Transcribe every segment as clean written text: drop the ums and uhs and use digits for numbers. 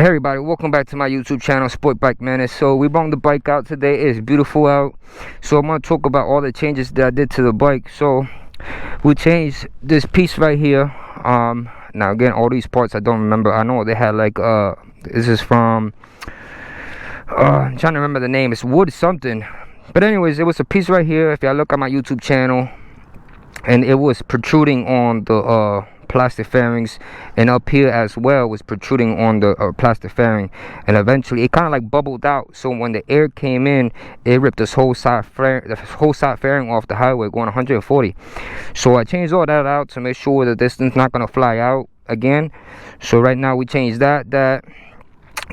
Hey everybody, welcome back to my YouTube channel, Sport Bike Menace. So we brought the bike out today. It's beautiful out. So I'm going to talk about all the changes that I did to the bike. So we changed this piece right here. Now again, all these parts I don't remember. I know they had like this is from I'm trying to remember the name. It's wood something. But anyways, it was a piece right here. If y'all look at my YouTube channel, and it was protruding on the plastic fairings, and up here as well was protruding on the plastic fairing, and eventually it kind of like bubbled out. So when the air came in, it ripped this whole side fairing off the highway going 140. So I changed all that out to make sure that this thing's not gonna fly out again. So right now we changed that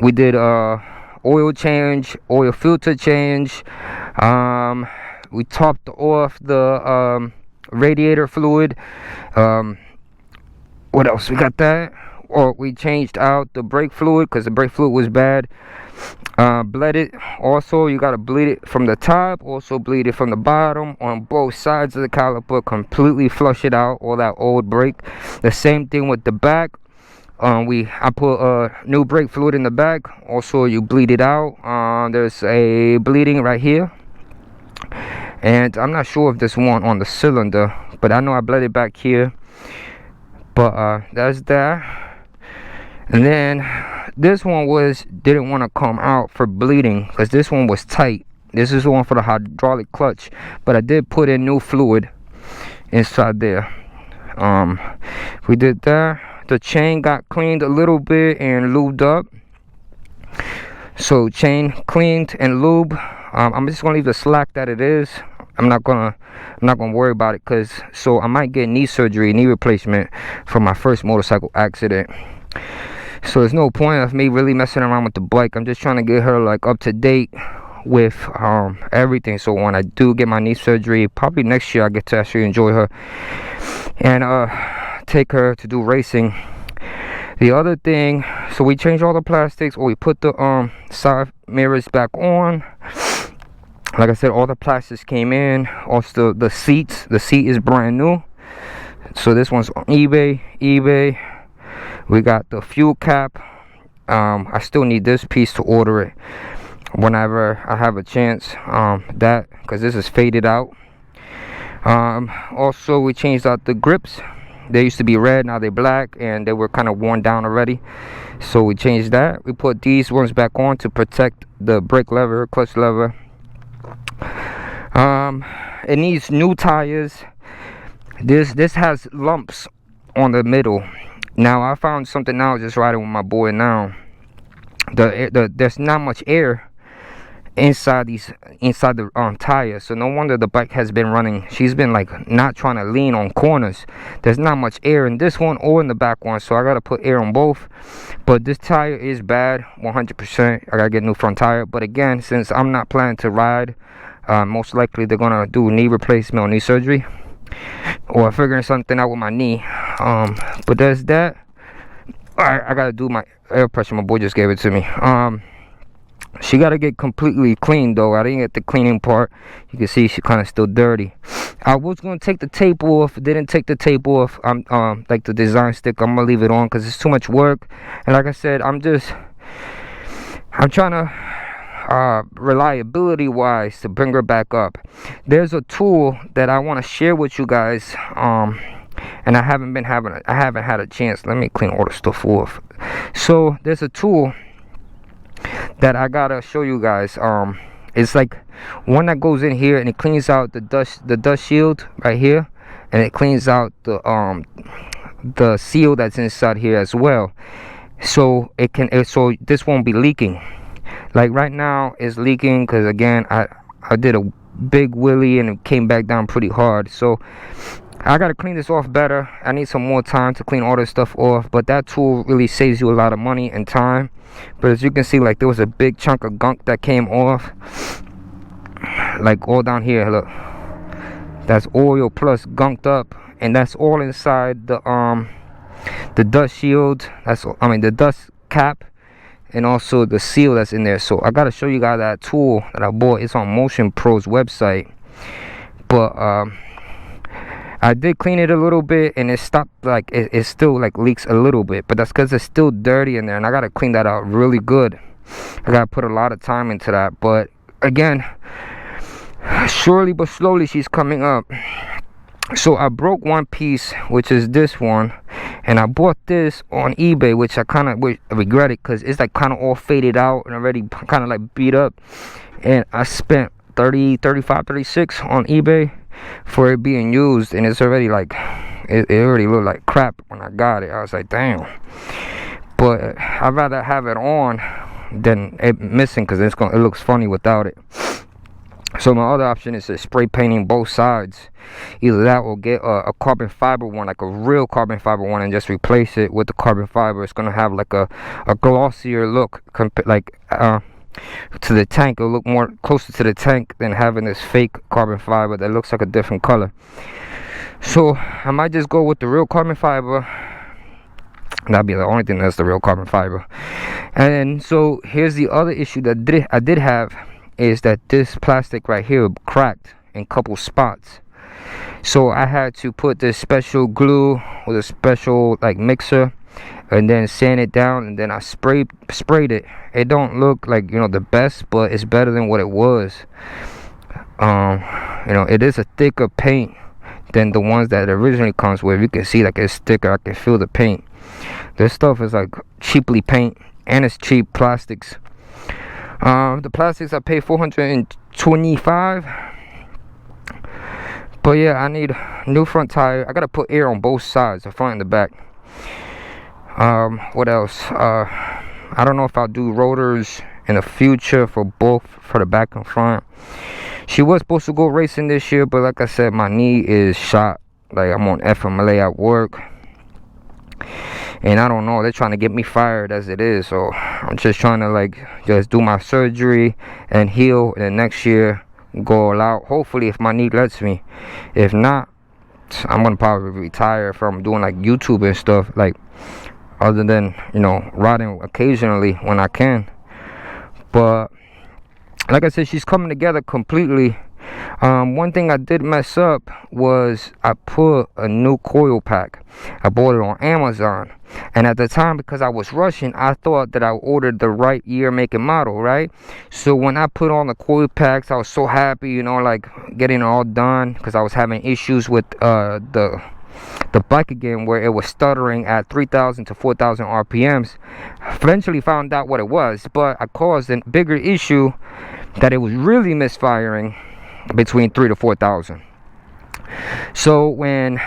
we did oil change, oil filter change. We topped off the radiator fluid. What else? We got that. Or we changed out the brake fluid because the brake fluid was bad. Bled it. Also, you gotta bleed it from the top. Also, bleed it from the bottom on both sides of the caliper. Completely flush it out, all that old brake. The same thing with the back. I put new brake fluid in the back. Also, you bleed it out. There's a bleeding right here, and I'm not sure if there's one on the cylinder, but I know I bled it back here. But that's that. And then this one didn't want to come out for bleeding because this one was tight. This is the one for the hydraulic clutch, but I did put in new fluid inside there. We did that. The chain got cleaned a little bit and lubed up. So chain cleaned and lube. I'm just gonna leave the slack that it is. I'm not gonna worry about it, because so I might get knee surgery, knee replacement for my first motorcycle accident. So there's no point of me really messing around with the bike. I'm just trying to get her like up to date with everything. So when I do get my knee surgery, probably next year, I get to actually enjoy her and take her to do racing. The other thing, so we changed all the plastics, or we put the side mirrors back on. Like I said, all the plastics came in. Also the seats, the seat is brand new. So this one's on eBay. We got the fuel cap. I still need this piece to order it whenever I have a chance. That, because this is faded out. Also, we changed out the grips. They used to be red, now they're black, and they were kind of worn down already. So we changed that. We put these ones back on to protect the brake lever, clutch lever. It needs new tires. This has lumps on the middle. Now I found something now, just riding with my boy now. There's not much air inside the tires, so no wonder the bike has been running. She's been like not trying to lean on corners. There's not much air in this one or in the back one, so I gotta put air on both. But this tire is bad, 100%. I gotta get a new front tire. But again, since I'm not planning to ride, most likely they're gonna do knee replacement or knee surgery, or figuring something out with my knee. But there's that. Alright, I gotta do my air pressure. My boy just gave it to me. She gotta get completely clean though. I didn't get the cleaning part. You can see she kind of still dirty. I was gonna take the tape off, didn't take the tape off. Like the design stick, I'm gonna leave it on because it's too much work. And like I said, I'm trying to reliability wise to bring her back up. There's a tool that I want to share with you guys, and I haven't had a chance. Let me clean all the stuff off. So there's a tool that I gotta show you guys. It's like one that goes in here and it cleans out the dust shield right here, and it cleans out the seal that's inside here as well. So so this won't be leaking. Like right now it's leaking because again I did a big wheelie and it came back down pretty hard. So I gotta clean this off better. I need some more time to clean all this stuff off, but that tool really saves you a lot of money and time. But as you can see, like there was a big chunk of gunk that came off, like all down here. Look, that's oil plus gunked up, and that's all inside the dust shield. The dust cap, and also the seal that's in there. So I gotta show you guys that tool that I bought. It's on Motion Pro's website, but I did clean it a little bit, and it stopped, like it still like leaks a little bit, but that's because it's still dirty in there, and I gotta clean that out really good. I gotta put a lot of time into that. But again, surely but slowly she's coming up. So I broke one piece, which is this one, and I bought this on eBay, which I kind of regret it, because it's like kind of all faded out and already kind of like beat up. And I spent 30, 35, 36 on eBay for it being used, and it's already like it already looked like crap when I got it. I was like, damn. But I'd rather have it on than it missing, because it looks funny without it. So my other option is to spray painting both sides. Either that or get a carbon fiber one, like a real carbon fiber one, and just replace it with the carbon fiber. It's gonna have like a glossier look, like to the tank. It'll look more closer to the tank than having this fake carbon fiber that looks like a different color. So I might just go with the real carbon fiber. That'd be the only thing that's the real carbon fiber. And so here's the other issue that I did have, is that this plastic right here cracked in a couple spots. So I had to put this special glue with a special like mixer, and then sand it down, and then I sprayed it. It don't look like, you know, the best, but it's better than what it was. You know, it is a thicker paint than the ones that it originally comes with. You can see like it's thicker. I can feel the paint. This stuff is like cheaply paint, and it's cheap plastics. The plastics I paid $425. But yeah, I need new front tire. I gotta put air on both sides, the front and the back. What else? I don't know if I'll do rotors in the future for both, for the back and front. She was supposed to go racing this year, but like I said, my knee is shot. Like, I'm on FMLA at work, and I don't know, they're trying to get me fired as it is. So I'm just trying to like just do my surgery and heal, and then next year go all out, hopefully, if my knee lets me. If not, I'm gonna probably retire from doing like YouTube and stuff, like, other than, you know, riding occasionally when I can. But like I said, she's coming together completely. One thing I did mess up was I put a new coil pack. I bought it on Amazon, and at the time, because I was rushing, I thought that I ordered the right year, make, and model, right? So when I put on the coil packs, I was so happy, you know, like getting it all done, because I was having issues with the bike again, where it was stuttering at 3,000 to 4,000 RPMs. Eventually found out what it was, but I caused a bigger issue, that it was really misfiring between 3 to 4,000. So when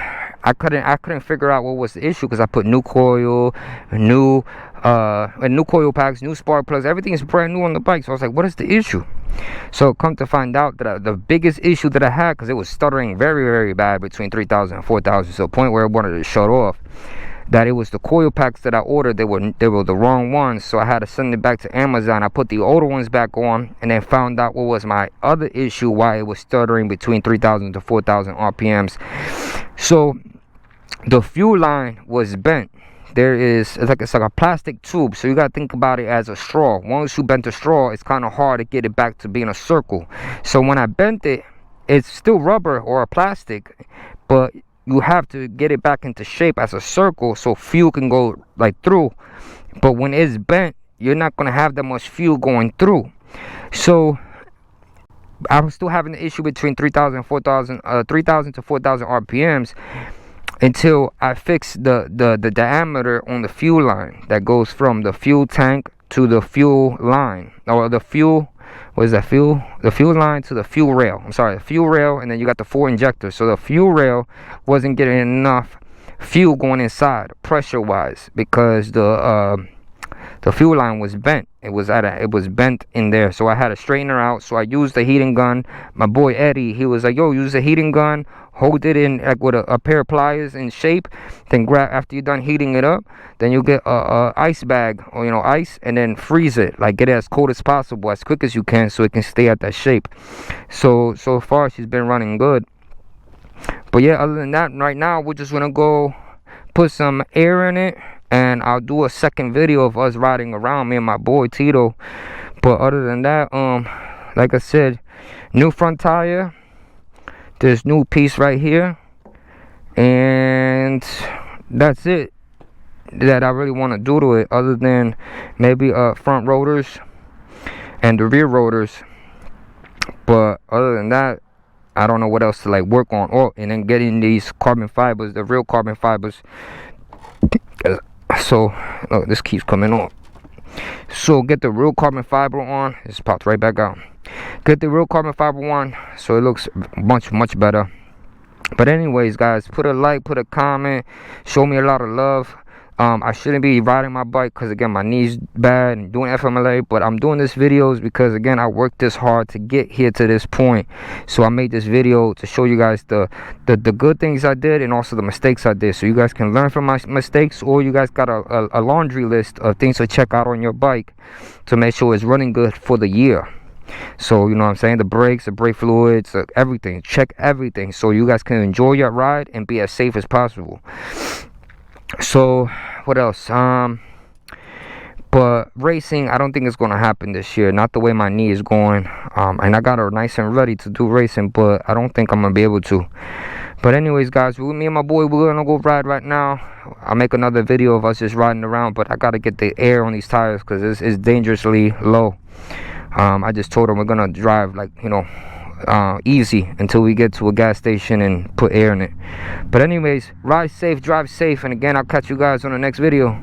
I couldn't figure out what was the issue, because I put new coil, new coil packs, new spark plugs, everything is brand new on the bike. So I was like, what is the issue? So come to find out that the biggest issue that I had, because it was stuttering very, very bad between 3,000 and 4,000, to a point where it wanted to shut off, that it was the coil packs that I ordered. They were the wrong ones, so I had to send it back to Amazon. I put the older ones back on, and then found out what was my other issue, why it was stuttering between 3,000 to 4,000 RPMs. So the fuel line was bent. It's like a plastic tube, so you gotta think about it as a straw. Once you bent the straw, it's kind of hard to get it back to being a circle. So when I bent it, it's still rubber or a plastic, but you have to get it back into shape as a circle so fuel can go like through. But when it's bent, you're not gonna have that much fuel going through. So I was still having the issue between 3,000 to 4,000 RPMs, until I fixed the diameter on the fuel line that goes from the fuel tank to the fuel line, or the fuel line to the fuel rail. I'm sorry, the fuel rail, and then you got the 4 injectors. So the fuel rail wasn't getting enough fuel going inside, pressure wise, because the fuel line was bent. It was bent in there, so I had to straighten her out. So I used the heating gun. My boy Eddie, he was like, yo, use the heating gun, hold it in like with a pair of pliers in shape, then grab, after you're done heating it up, then you get a ice bag, or, you know, ice, and then freeze it, like get it as cold as possible, as quick as you can, so it can stay at that shape. So far she's been running good. But yeah, other than that, right now we're just gonna go put some air in it, and I'll do a second video of us riding around, me and my boy Tito. But other than that, like I said, new front tire, this new piece right here, and that's it that I really want to do to it, other than maybe front rotors and the rear rotors. But other than that, I don't know what else to like work on. Oh, and then getting these carbon fibers, the real carbon fibers. So look, this keeps coming off. So get the real carbon fiber on. It's popped right back out. Get the real carbon fiber on so it looks much better. But anyways, guys, put a like, put a comment, show me a lot of love. I shouldn't be riding my bike because, again, my knee's bad and doing FMLA. But I'm doing this videos because, again, I worked this hard to get here to this point. So I made this video to show you guys the good things I did and also the mistakes I did. So you guys can learn from my mistakes, or you guys got a laundry list of things to check out on your bike to make sure it's running good for the year. So, you know what I'm saying, the brakes, the brake fluids, everything. Check everything so you guys can enjoy your ride and be as safe as possible. So what else? But racing, I don't think it's gonna happen this year, not the way my knee is going. And I got her nice and ready to do racing, but I don't think I'm gonna be able to. But anyways, guys, me and my boy, we're gonna go ride right now. I'll make another video of us just riding around, but I gotta get the air on these tires because it's dangerously low. I just told him we're gonna drive, like, you know, easy until we get to a gas station and put air in it. But anyways, ride safe, drive safe, and again, I'll catch you guys on the next video.